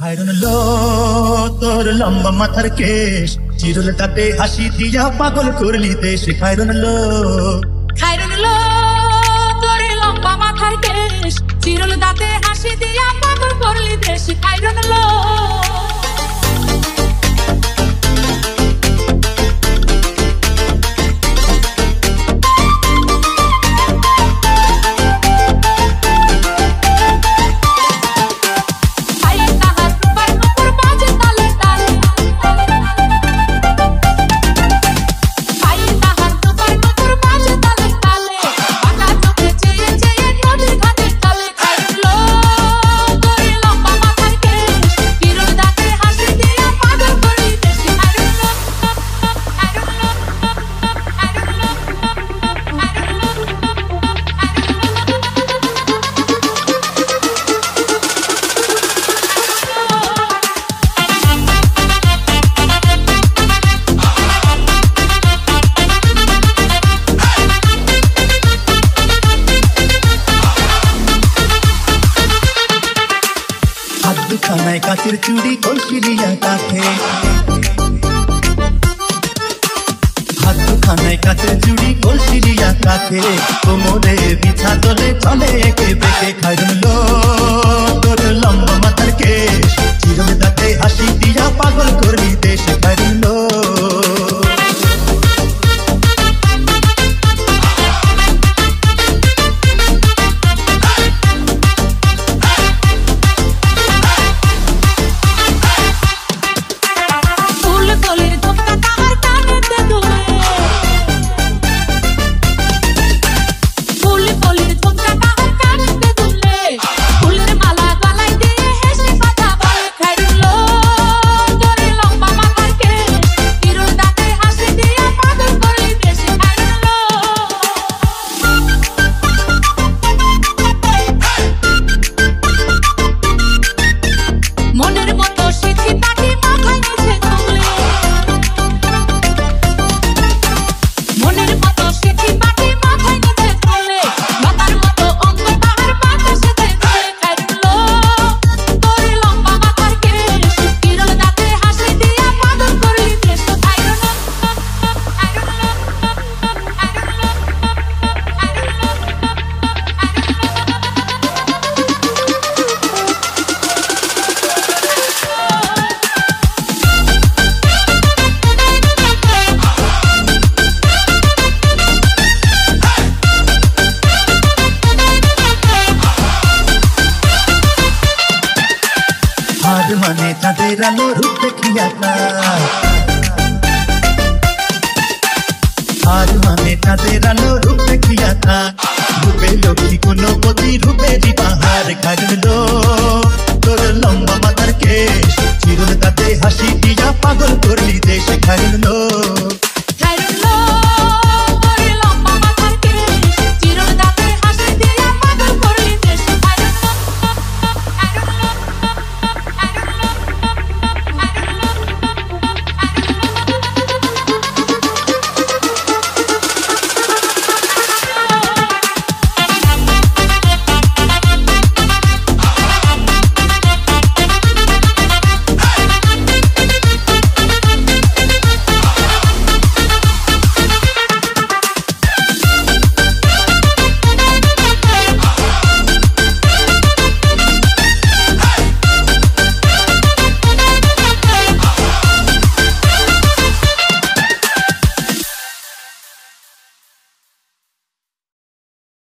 হায়রন লো তোর লম্বা মাথার কেশ, চিরুলটাতে হাসি দিয়া পাগল করলি দেশ। খায়রন লো তোর লম্বা মাথার কেশ, চিরুল দাঁতে হাসি দিয়া পাগল করলি দেশ। খায়রন লো খানায় কাচের চুড়ি কলসিলিয়া কাঠে, হাত খানায় কাচের চুড়ি কলসিলিয়া কাঠে, কোমরে বিছা তলে চলে একে বেঁকে। খায়রন লো তোর লম্বা মাথার কেশ, চিরুল দাঁতে হাসি দিয়া পাগল করলি দেশ। খায়রন লো মানে চাঁদের আলো রূপ দেখিয়া আর মানে চাঁদের আলো রূপ দেখিয়া রূপে লক্ষ্মী কোন পতি রূপে পাহাড়। খায়রন লো তোর